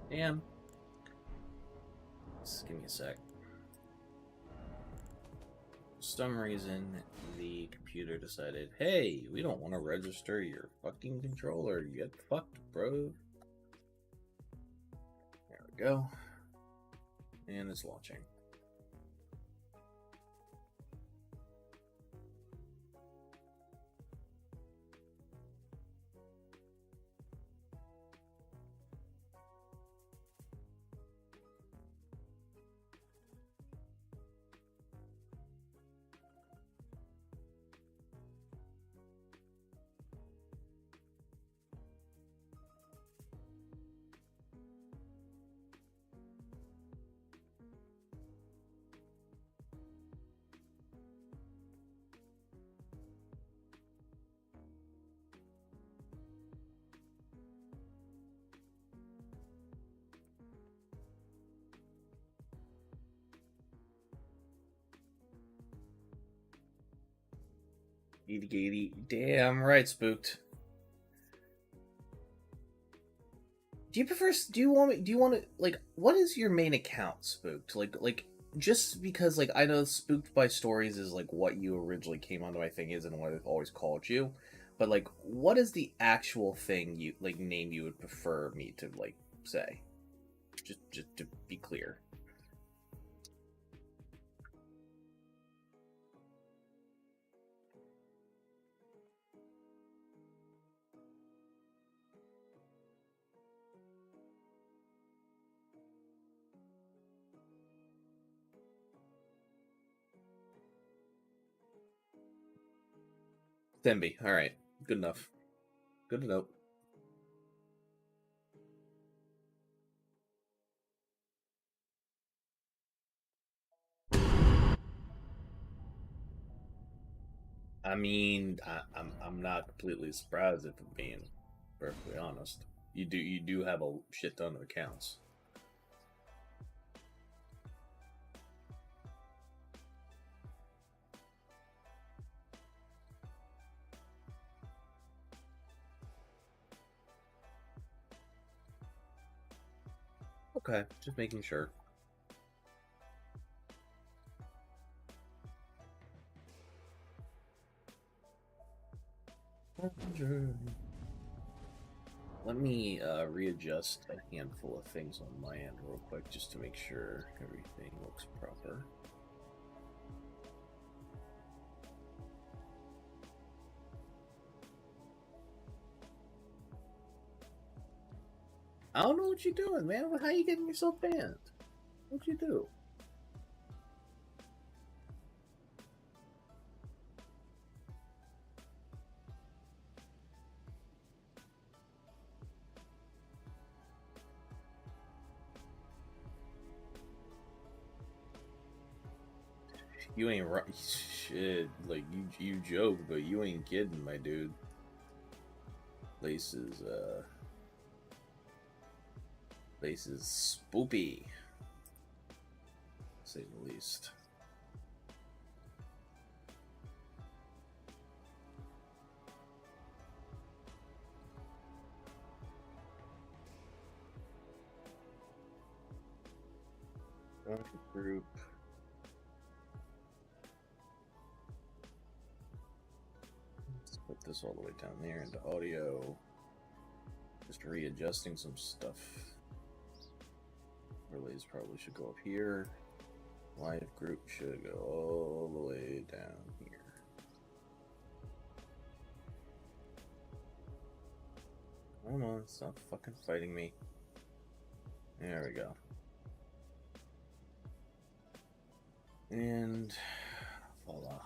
Damn. Just give me a sec. For some reason, the computer decided, hey, we don't want to register your fucking controller. You get fucked, bro. There we go. And it's launching. Gatey. Damn right, spooked. Do you want to like what is your main account, spooked? Like just because like I know spooked by stories is like what you originally came onto my thing is and what I've always called you. But like what is the actual thing you like name you would prefer me to like say? Just to be clear. Themby. Alright. Good enough. Good to know. I mean, I'm not completely surprised if I'm being perfectly honest. You do have a shit ton of accounts. Okay, just making sure. Let me readjust a handful of things on my end real quick just to make sure everything looks proper. I don't know what you're doing, man. How you getting yourself banned? What'd you do? You ain't right. Shit, like you joke, but you ain't kidding, my dude. Lace is spoopy, to say the least. Group. Let's put this all the way down there into audio. Just readjusting some stuff. Relays probably should go up here. Live group should go all the way down here. Come on, stop fucking fighting me. There we go. And voila.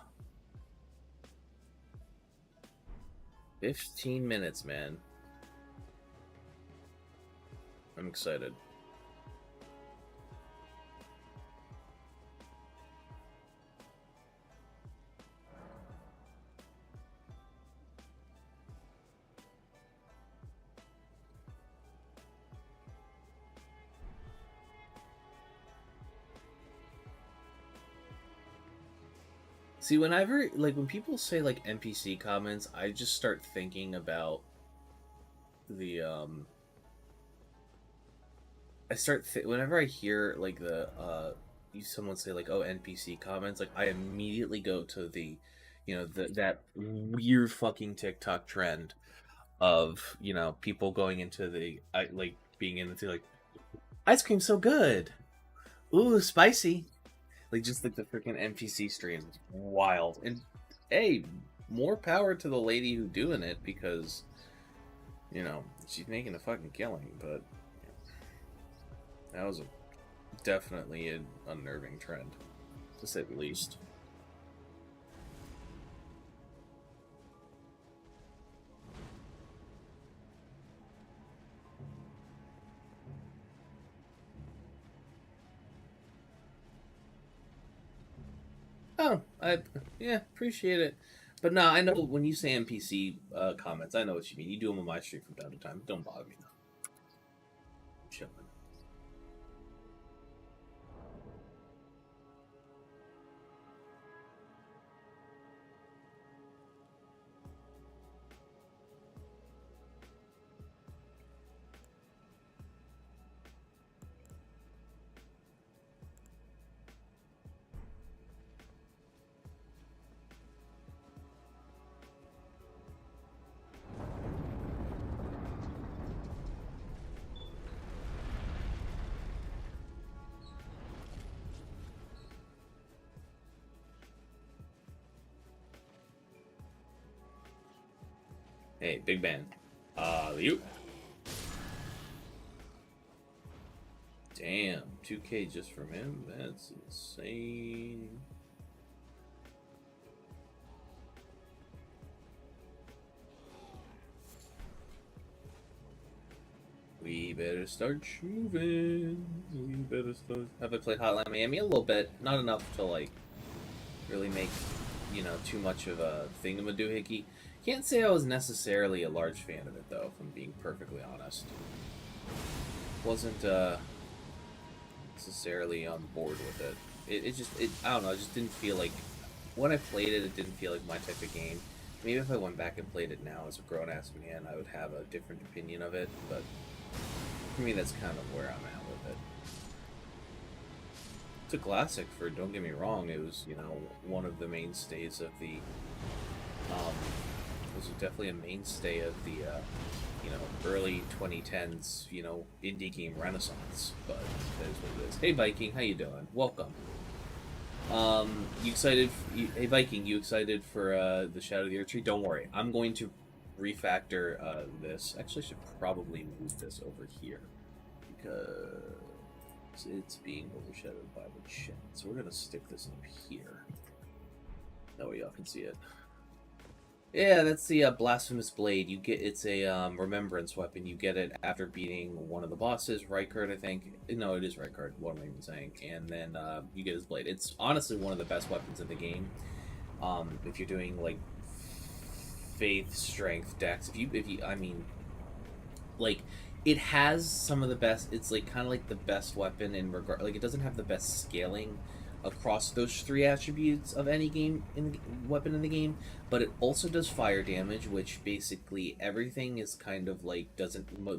15 minutes, man. I'm excited. See, whenever, like, when people say, like, NPC comments, I just start thinking about the, whenever I hear like someone say like, oh, NPC comments, like I immediately go to the, that weird fucking TikTok trend of, people going into like being into like, ice cream's so good, ooh, spicy, like just like the freaking NPC streams. It's wild. And hey, more power to the lady who doing it, because she's making a fucking killing. But that was definitely an unnerving trend, to say the least. Oh, appreciate it. But no, I know when you say NPC comments, I know what you mean. You do them on my stream from time to time. Don't bother me though. Chilling. Hey, Big Ben. You. Damn, 2K just from him? That's insane. We better start moving. We better start. Have I played Hotline Miami? A little bit. Not enough to, like, really make, too much of a thingamadoohickey. Can't say I was necessarily a large fan of it, though, if I'm being perfectly honest. Wasn't, necessarily on board with it. I don't know, it just didn't feel like, when I played it, it didn't feel like my type of game. Maybe if I went back and played it now as a grown-ass man, I would have a different opinion of it, but for me, that's kind of where I'm at with it. It's a classic, don't get me wrong, it was, one of the mainstays of the, it was definitely a mainstay of the, early 2010s, indie game renaissance, but that is what it is. Hey Viking, how you doing? Welcome. You excited? Hey Viking, you excited for the Shadow of the Erdtree? Don't worry, I'm going to refactor this. Actually, I should probably move this over here because it's being overshadowed by the shit. So we're gonna stick this up here. That way y'all can see it. Yeah, that's the Blasphemous Blade. It's a remembrance weapon. You get it after beating one of the bosses, Rykard, I think. No, it is Rykard. What am I even saying? And then you get his blade. It's honestly one of the best weapons in the game. If you're doing like faith, strength, dex. I mean, like it has some of the best. It's like kind of like the best weapon in regard. Like it doesn't have the best scaling across those three attributes of any weapon in the game, but it also does fire damage, which basically everything is kind of like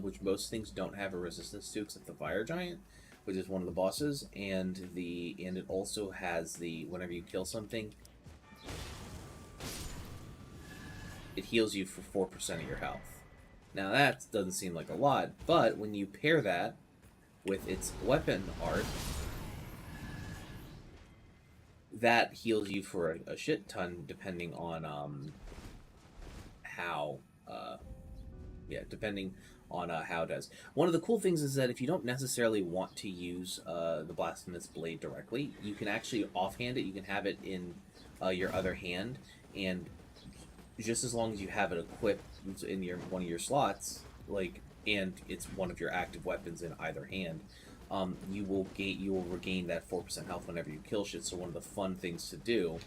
which most things don't have a resistance to except the fire giant, which is one of the bosses, and it also has whenever you kill something, it heals you for 4% of your health. Now that doesn't seem like a lot, but when you pair that with its weapon art, that heals you for a shit ton, depending on how how it does. One of the cool things is that if you don't necessarily want to use the Blasphemous Blade directly, you can actually offhand it. You can have it in your other hand, and just as long as you have it equipped in one of your slots, and it's one of your active weapons in either hand, you will regain that 4% health whenever you kill shit. So one of the fun things to do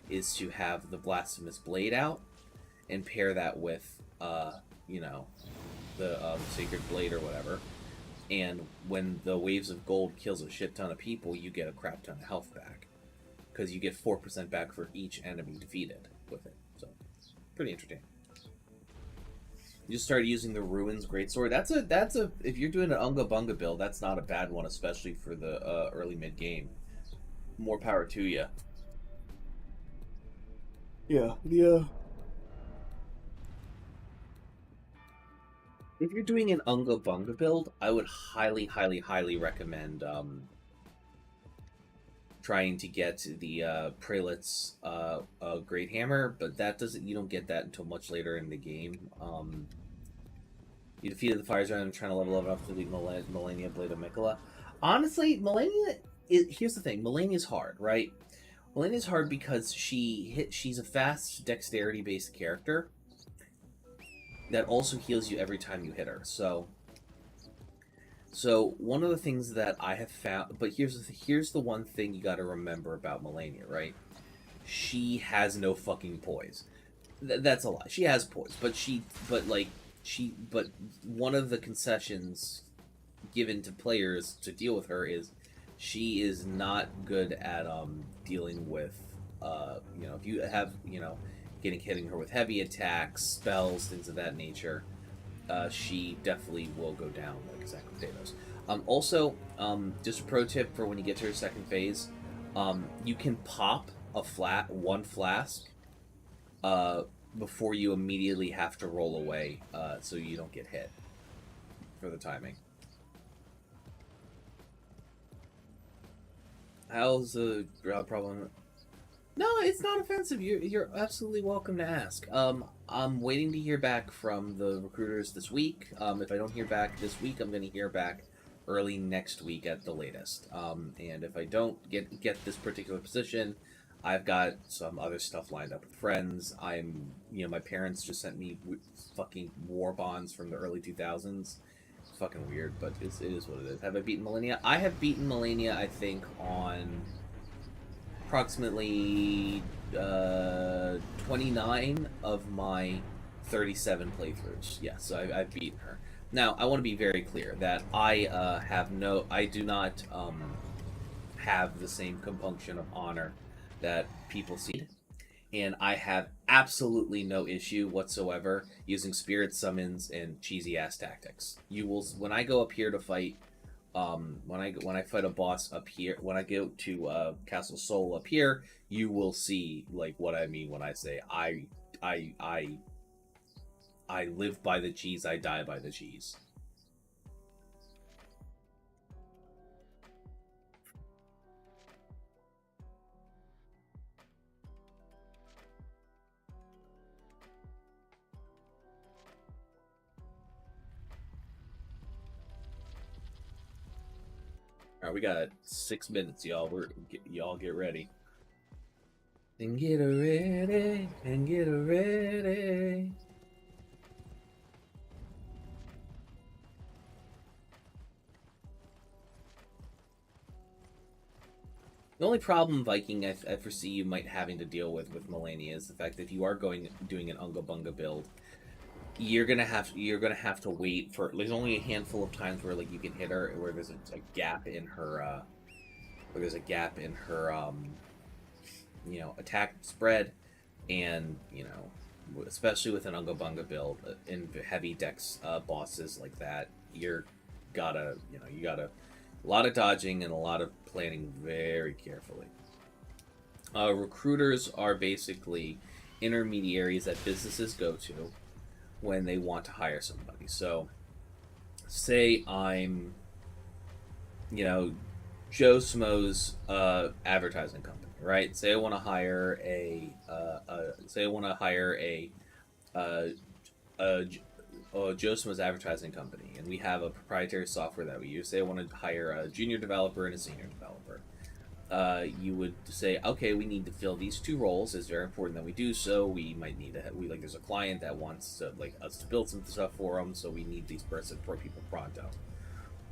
is to have the Blasphemous Blade out and pair that with the Sacred Blade or whatever. And when the Waves of Gold kills a shit ton of people, you get a crap ton of health back, because you get 4% back for each enemy defeated with it. So it's pretty entertaining. You just start using the Ruins Greatsword. That's a if you're doing an Unga Bunga build, that's not a bad one, especially for the early mid game. More power to you. Yeah, yeah. If you're doing an Unga Bunga build, I would highly, highly, highly recommend trying to get the Prelate's Great Hammer, but that doesn't. You don't get that until much later in the game. You defeated the Fire Giant trying to level up enough to beat Melania Blade of Mikola. Honestly, Melania. Here's the thing: Melania's hard, right? Melania's hard because she's a fast dexterity based character that also heals you every time you hit her. So one of the things that I have found, but here's the one thing you got to remember about Melania, right? She has no fucking poise. That's a lie. She has poise, but one of the concessions given to players to deal with her is she is not good at dealing with if you have hitting her with heavy attacks, spells, things of that nature. She definitely will go down like a sack of potatoes. Also, just a pro tip for when you get to her second phase, you can pop one flask before you immediately have to roll away, so you don't get hit for the timing. How's the problem? No, it's not offensive. You're absolutely welcome to ask. I'm waiting to hear back from the recruiters this week. If I don't hear back this week, I'm going to hear back early next week at the latest. And if I don't get this particular position, I've got some other stuff lined up with friends. My parents just sent me fucking war bonds from the early 2000s. It's fucking weird, but it is what it is. Have I beaten Millennia? I have beaten Millennia, I think, on approximately 29 of my 37 playthroughs. Yes, I've beaten her. Now, I want to be very clear that I do not have the same compunction of honor that people see, and I have absolutely no issue whatsoever using spirit summons and cheesy ass tactics. You will, when I go up here to fight. When I fight a boss up here, when I go to Castle Sol up here, you will see like what I mean when I say I live by the cheese, I die by the cheese. All right, we got 6 minutes, y'all. Y'all get ready. And get ready, and get ready. The only problem, Viking, I foresee you might having to deal with Melania is the fact that if you are doing an Unga Bunga build, you're gonna have to wait for. There's only a handful of times where like you can hit her, where there's a gap in her, attack spread, and especially with an Unga Bunga build in heavy dex bosses like that, you gotta a lot of dodging and a lot of planning very carefully. Recruiters are basically intermediaries that businesses go to when they want to hire somebody. So, say I'm, Joe Smo's advertising company, right? Say I want to hire a Joe Smo's advertising company, and we have a proprietary software that we use. Say I want to hire a junior developer and a senior developer. You would say, okay, we need to fill these two roles. It's very important that we do so. We might need there's a client that wants us to build some stuff for them, so we need these people pronto.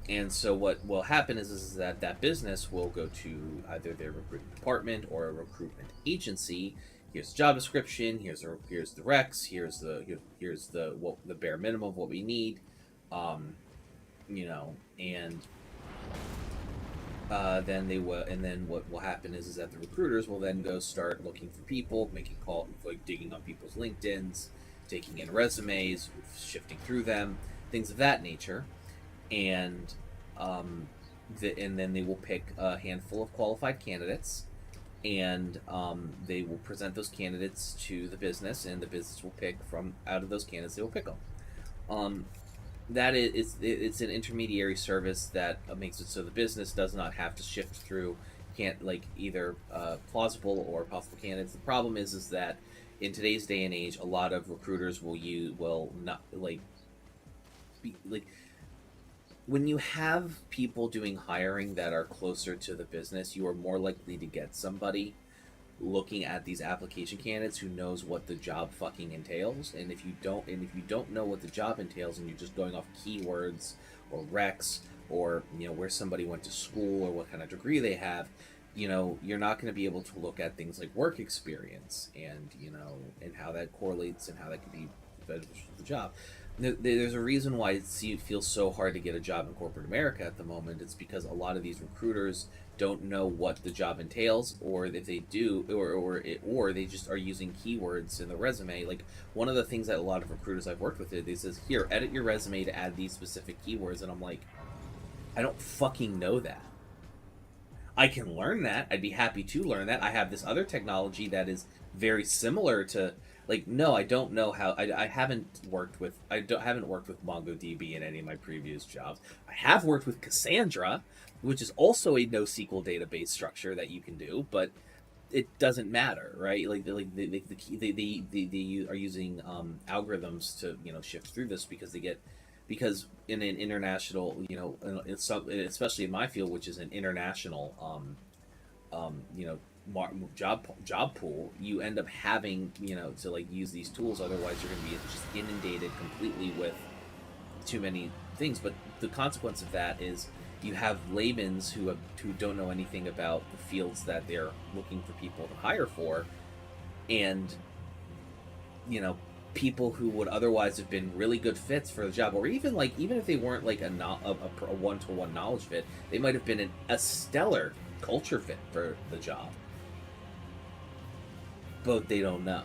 And so what will happen is that business will go to either their recruitment department or a recruitment agency. Here's the job description. Here's the recs. Here's the bare minimum of what we need. And then what will happen is that the recruiters will then go start looking for people, making calls, like digging on people's LinkedIn's, taking in resumes, shifting through them, things of that nature, and and then they will pick a handful of qualified candidates, and they will present those candidates to the business, and the business will pick from out of those candidates. They will pick them. That is, it's an intermediary service that makes it so the business does not have to shift through either plausible or possible candidates. The problem is that in today's day and age, a lot of recruiters will not when you have people doing hiring that are closer to the business, you are more likely to get somebody looking at these application candidates who knows what the job fucking entails. And if you don't know what the job entails, and you're just going off keywords or recs, or where somebody went to school or what kind of degree they have, you're not going to be able to look at things like work experience and and how that correlates and how that could be beneficial to the job. There's a reason why it feels so hard to get a job in corporate America at the moment. It's because a lot of these recruiters don't know what the job entails, or if they do, or they just are using keywords in the resume. Like, one of the things that a lot of recruiters I've worked with, they says, here, edit your resume to add these specific keywords, and I'm like, I don't fucking know that. I can learn that. I'd be happy to learn that. I have this other technology that is very similar to. No, I don't know how. I haven't worked with MongoDB in any of my previous jobs. I have worked with Cassandra, which is also a NoSQL database structure that you can do, but it doesn't matter, right? They are using algorithms to shift through this because in an international, especially in my field, which is an international job pool, you end up having to use these tools. Otherwise you're going to be just inundated completely with too many things. But the consequence of that is you have laymen who don't know anything about the fields that they're looking for people to hire for, and people who would otherwise have been really good fits for the job, or even if they weren't a one-to-one knowledge fit, they might have been a stellar culture fit for the job. But they don't know.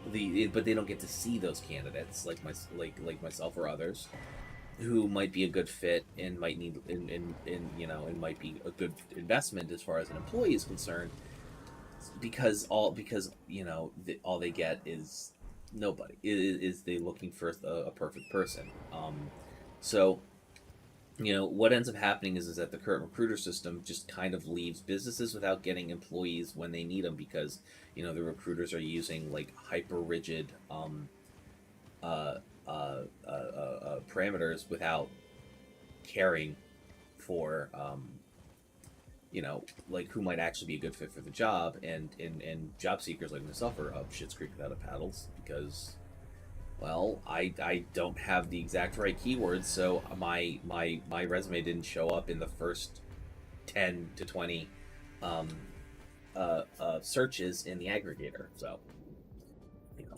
But they don't get to see those candidates like myself or others who might be a good fit and might need and might be a good investment as far as an employee is concerned, because all they get is nobody. Is they looking for a perfect person. So what ends up happening is that the current recruiter system just kind of leaves businesses without getting employees when they need them, because the recruiters are using hyper rigid parameters without caring for who might actually be a good fit for the job, and job seekers like myself are up shit's creek without a paddles, because I don't have the exact right keywords, so my resume didn't show up in the first 10 to 20 searches in the aggregator. So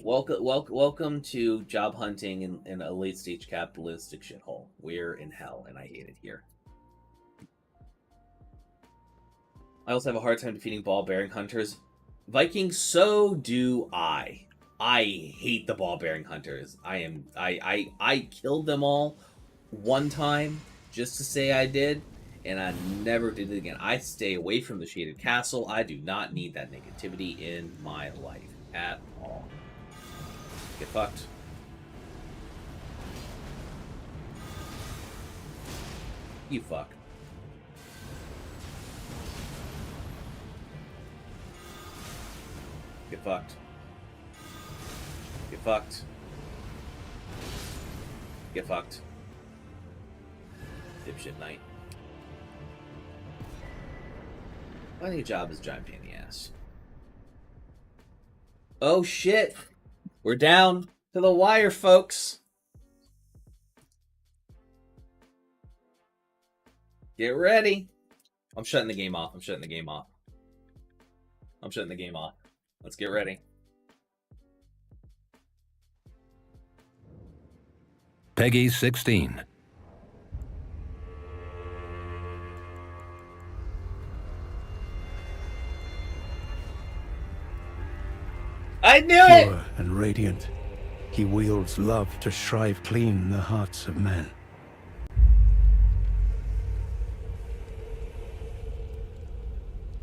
welcome to job hunting in a late stage capitalistic shithole. We're in hell, and I hate it here. I also have a hard time defeating ball bearing hunters. Vikings, so do I. I hate the ball bearing hunters. I killed them all one time just to say I did, and I never did it again. I stay away from the shaded castle. I do not need that negativity in my life at all. Get fucked. You fuck. Get fucked. Get fucked. Get fucked. Dipshit knight. Finding a job is a giant pain in the ass. Oh shit! We're down to the wire, folks. Get ready. I'm shutting the game off. I'm shutting the game off. I'm shutting the game off. Let's get ready. Peggy 16. I knew it! Pure and radiant, He wields love to shrive clean the hearts of men.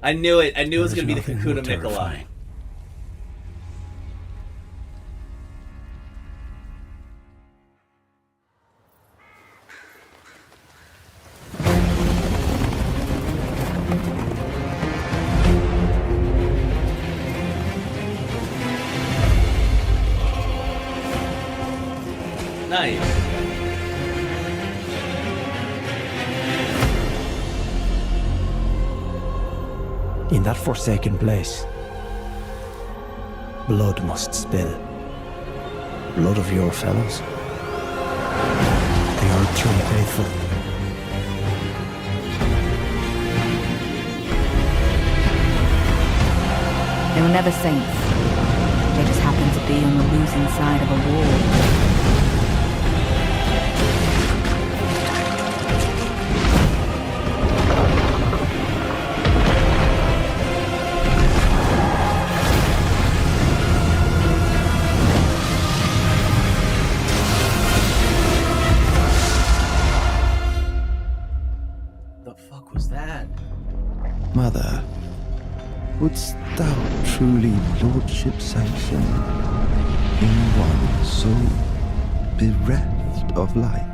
I knew it. I knew it was There going is to be the nothing more Kakuta Mikola. terrifying. Nice. In that forsaken place, blood must spill. Blood of your fellows. The Erdtree faithful. They were never saints. They just happened to be on the losing side of a war. The fuck was that? Mother, wouldst thou truly lordship sanction in one so bereft of light?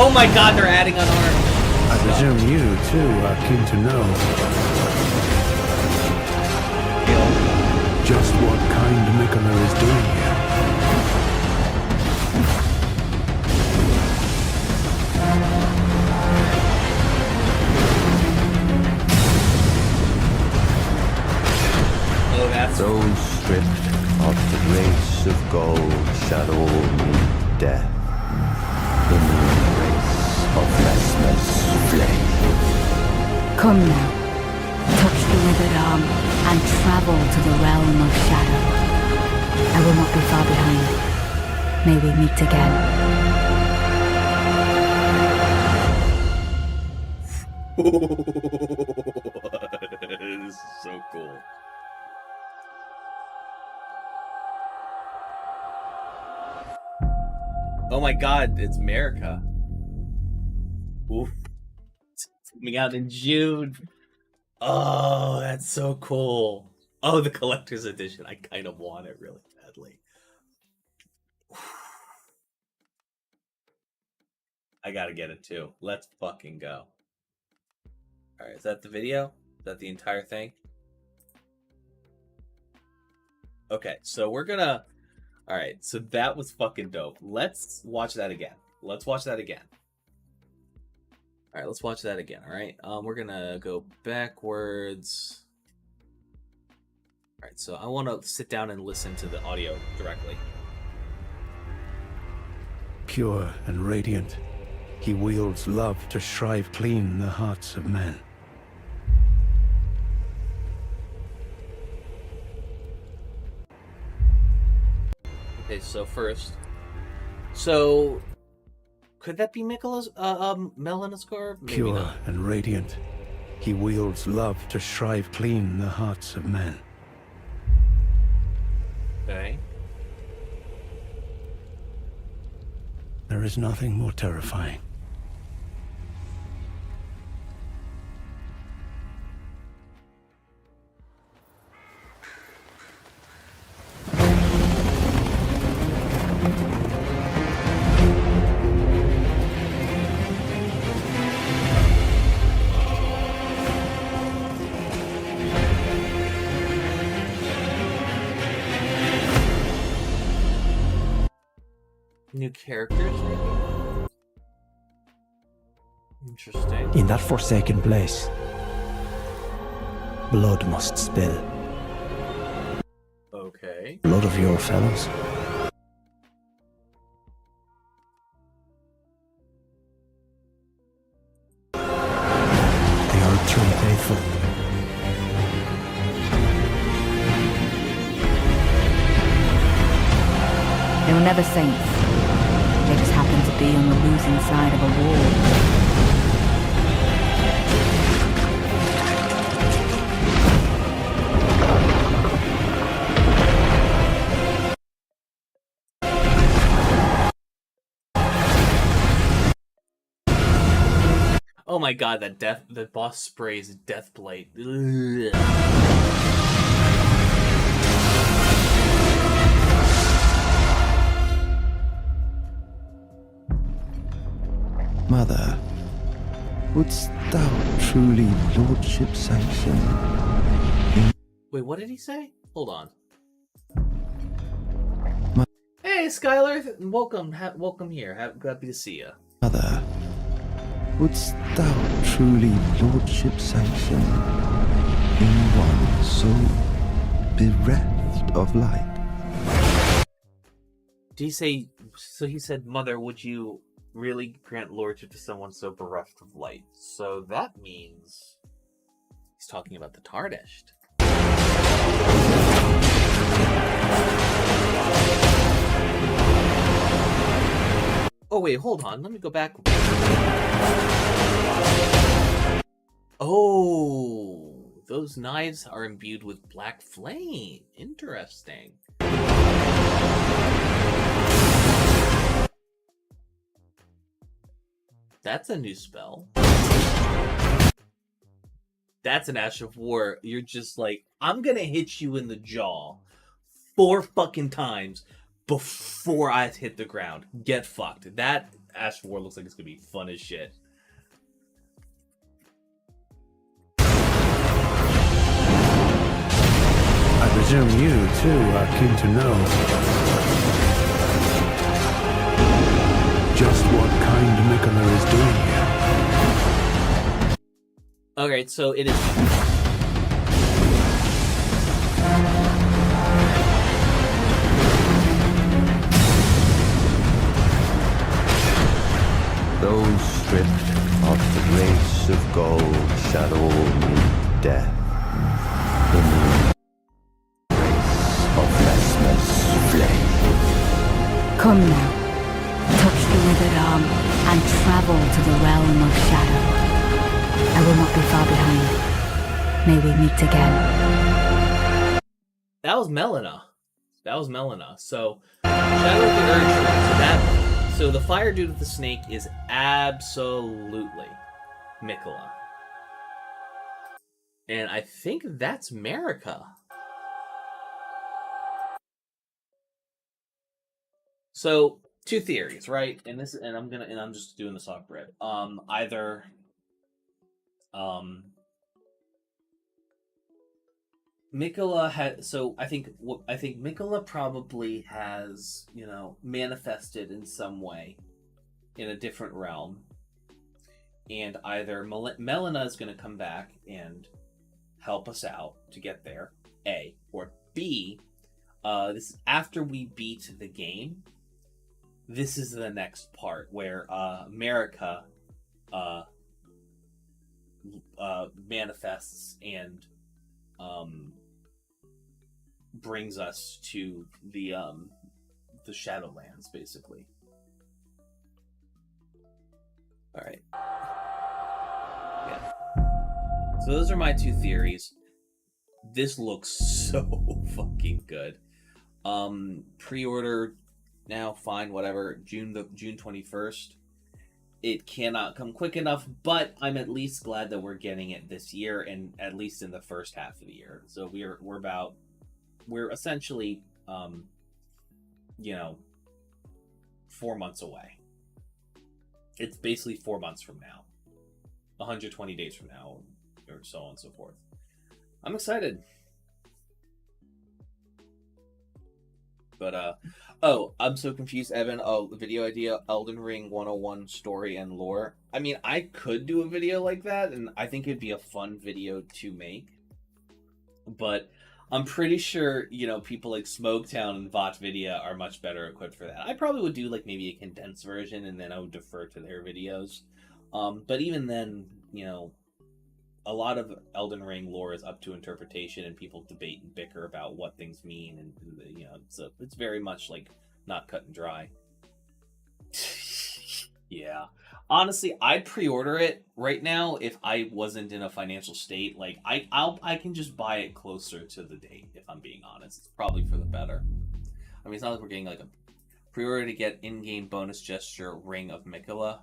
Oh my god, they're adding on arms. I presume you, too, are keen to know just what kind Mikola is doing here. Oh, that's... Those stripped of the grace of gold shall all meet death in the embrace of restless flame. Come now, touch the withered arm, and travel to the realm of shadow. I will not be far behind. May we meet again. This is so cool. Oh my god, it's America. Oof. It's coming out in June. Oh, that's so cool. Oh, the collector's edition. I kind of want it really badly. I gotta get it too. Let's fucking go. Alright, is that the video? Is that the entire thing? Okay, so we're gonna... Alright, so that was fucking dope. Let's watch that again. Let's watch that again. Alright, let's watch that again, alright? We're gonna go backwards. Alright, so I want to sit down and listen to the audio directly. Pure and radiant, he wields love to shrive clean the hearts of men. Okay, so first... So... Could that be Mikola's, Melanaskar? Maybe Pure not. and radiant, he wields love to shrive clean the hearts of men. Okay. There is nothing more terrifying. New characters, maybe? Interesting. In that forsaken place, blood must spill. Okay. Blood of your fellows. The Erdtree faithful. They were never saints. They just happened to be on the losing side of a war. Oh my god, that boss sprays death blade. Ugh. Mother, wouldst thou truly lordship sanction? Wait, what did he say? Hold on. Ma- Hey, Skylar, welcome here. Happy to see you. Mother, wouldst thou truly lordship sanction in one so bereft of light? Did he say? So he said, "Mother, would you really grant lordship to someone so bereft of light?" So that means he's talking about the Tarnished. Oh wait, hold on. Let me go back. Oh, those knives are imbued with black flame. Interesting. That's a new spell. That's an Ash of War. You're just like, I'm gonna hit you in the jaw 4 fucking times before I hit the ground. Get fucked. That Ash of War looks like it's gonna be fun as shit. I presume you, too, are keen to know just what kind Mikola is doing here. Alright, so it is... Those stripped of the grace of gold shall all meet death in the embrace of restless flame. Come now, touch the withered arm, and travel to the realm of shadow. I will not be far behind. May we meet again. That was Melina. So, Shadow of the Erdtree. So the fire dude with the snake is absolutely Mikola. And I think that's Marika. So, 2 theories, right? And I'm just doing this off grid. Either Mikola had, so I think Mikola probably has, manifested in some way in a different realm, and either Melina is going to come back and help us out to get there, A, or B, this is after we beat the game. This is the next part where Marika manifests and brings us to the Shadowlands, basically. All right. Yeah. So those are my 2 theories. This looks so fucking good. Pre-order now, fine, whatever. June 21st. It cannot come quick enough, but I'm at least glad that we're getting it this year, and at least in the first half of the year. So we're essentially 4 months away. It's basically 4 months from now, 120 days from now, or so on and so forth. I'm excited. But I'm so confused, Evan. Oh, the video idea, Elden Ring 101 story and lore. I mean, I could do a video like that, and I think it'd be a fun video to make. But I'm pretty sure, people like Smoketown and VotVidya are much better equipped for that. I probably would do, maybe a condensed version, and then I would defer to their videos. But even then, a lot of Elden Ring lore is up to interpretation, and people debate and bicker about what things mean, and so it's very much, not cut and dry. Yeah. Honestly, I'd pre-order it right now if I wasn't in a financial state. Like I can just buy it closer to the date if I'm being honest. It's probably for the better. I mean, it's not like we're getting like a pre-order to get in-game bonus gesture Ring of Mikola.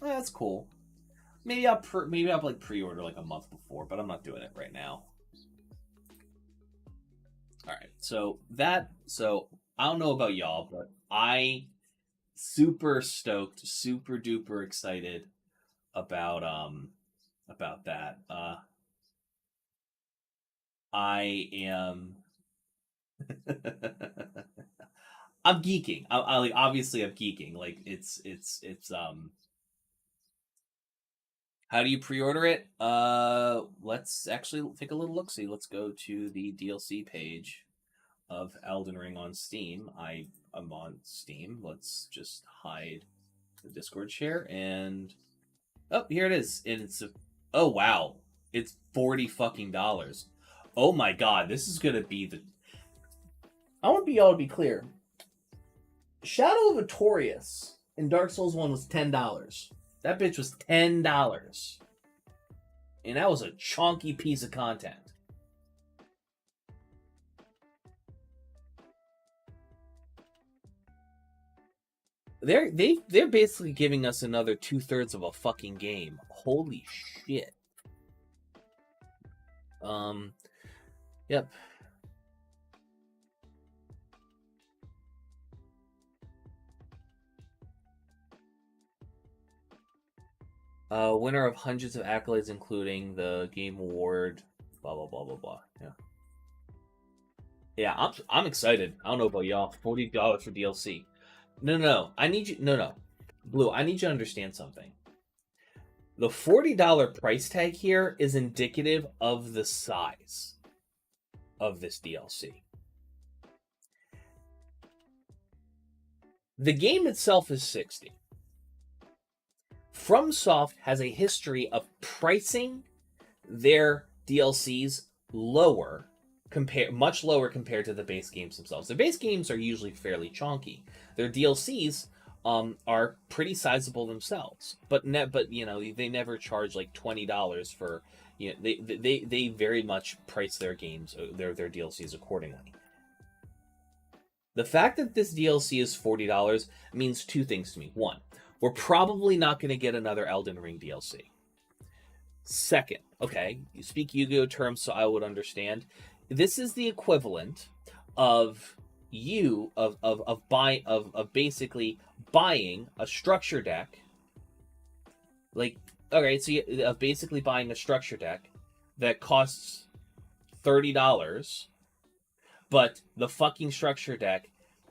That's cool. Maybe I'll like pre-order like a month before, but I'm not doing it right now. All right. So I don't know about y'all, but I super stoked, super duper excited about that. I am I'm geeking. I like obviously I'm geeking. Like it's how do you pre-order it? Let's actually take a little look-see. Let's go to the DLC page of Elden Ring on Steam. I'm on Steam. Let's just hide the Discord share and oh, here it is. And oh wow, it's $40 fucking. Oh my god, this is gonna be the. I want y'all to be clear. Shadow of Artorias in Dark Souls 1 was $10. That bitch was $10. And that was a chunky piece of content. They're basically giving us another 2/3 of a fucking game. Holy shit. Yep. Winner of hundreds of accolades, including the Game Award, blah blah blah blah blah. Yeah, I'm excited. I don't know about y'all. $40 for DLC. No. I need you. No. Blue, I need you to understand something. The $40 price tag here is indicative of the size of this DLC. The game itself is $60. FromSoft has a history of pricing their DLCs much lower compared to the base games themselves. The base games are usually fairly chunky. Their DLCs are pretty sizable themselves, but you know they never charge like $20 for they very much price their games their DLCs accordingly. The fact that this DLC is $40 means two things to me. One, we're probably not going to get another Elden Ring DLC. Second, okay, you speak Yu-Gi-Oh terms, so I would understand. This is the equivalent of basically buying a structure deck. Like, okay, so of basically buying a structure deck that costs $30, but the fucking structure deck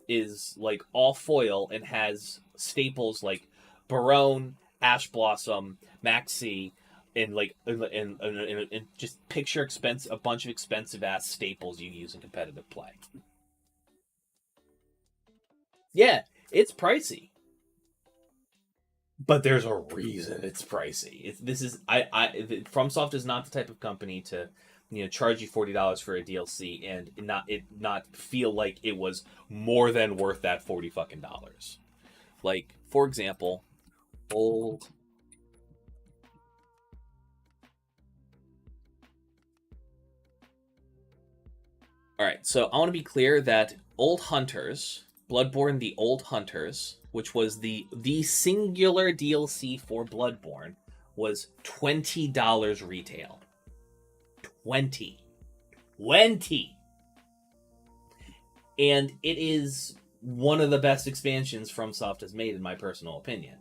is like all foil and has staples like Barone, Ash Blossom, Maxi, and like and just picture a bunch of expensive ass staples you use in competitive play. Yeah, it's pricey, but there's a reason it's pricey. FromSoft is not the type of company to charge you $40 for a DLC and not feel like it was more than worth that $40 fucking dollars. Like, for example, old. All right, so I want to be clear that Old Hunters, Bloodborne: The Old Hunters, which was the singular DLC for Bloodborne, was $20 retail. 20. And it is one of the best expansions FromSoft has made, in my personal opinion.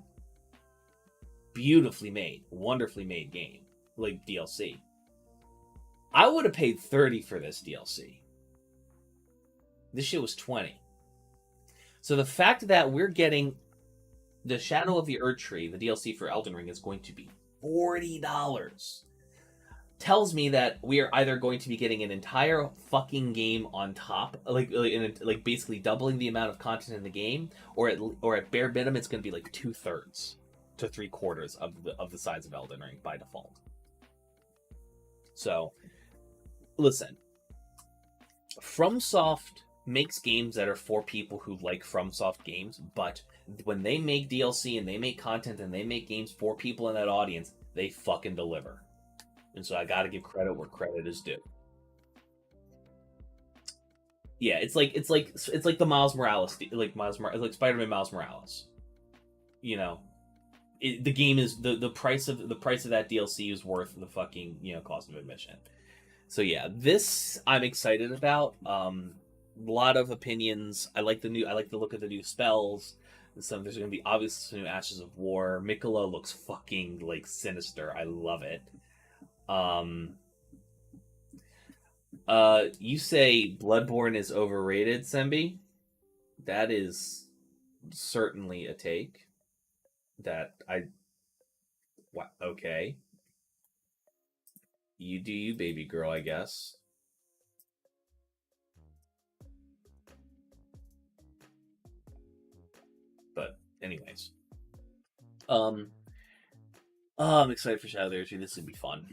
Beautifully made, wonderfully made game, like DLC. I would have paid $30 for this DLC. This shit was $20. So the fact that we're getting the Shadow of the Erdtree, the DLC for Elden Ring, is going to be $40, tells me that we are either going to be getting an entire fucking game on top, like basically doubling the amount of content in the game, or at bare minimum, it's going to be like 2/3 to 3/4 of the size of Elden Ring by default. So, listen, FromSoft makes games that are for people who like FromSoft games, but when they make DLC and they make content and they make games for people in that audience, they fucking deliver. And so I gotta give credit where credit is due. Yeah, it's like the Miles Morales, like Spider-Man Miles Morales. You know, the game is the price of that DLC is worth the fucking, you know, cost of admission. So yeah, this I'm excited about. A lot of opinions. I like the look of the new spells. And so there's going to be obviously some new Ashes of War. Mikola looks fucking like sinister. I love it. You say Bloodborne is overrated, Sembi? That is certainly a take. Okay. You do you, baby girl, I guess. But anyways. I'm excited for Shadow of the Erdtree. This is gonna be fun.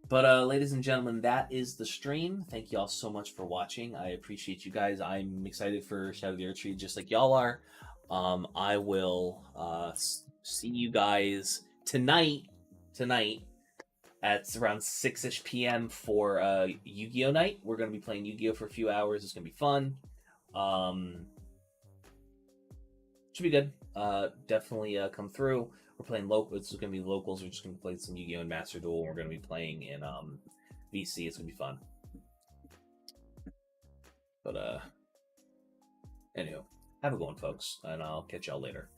But ladies and gentlemen, that is the stream. Thank you all so much for watching. I appreciate you guys. I'm excited for Shadow of the Erdtree just like y'all are. I will see you guys tonight at around 6-ish p.m. for Yu-Gi-Oh! Night. We're going to be playing Yu-Gi-Oh! For a few hours. It's going to be fun. Should be good. Definitely come through. We're playing local. It's going to be locals. We're just going to play some Yu-Gi-Oh! And Master Duel. We're going to be playing in VC. It's going to be fun. But anyway, have a good one, folks, and I'll catch y'all later.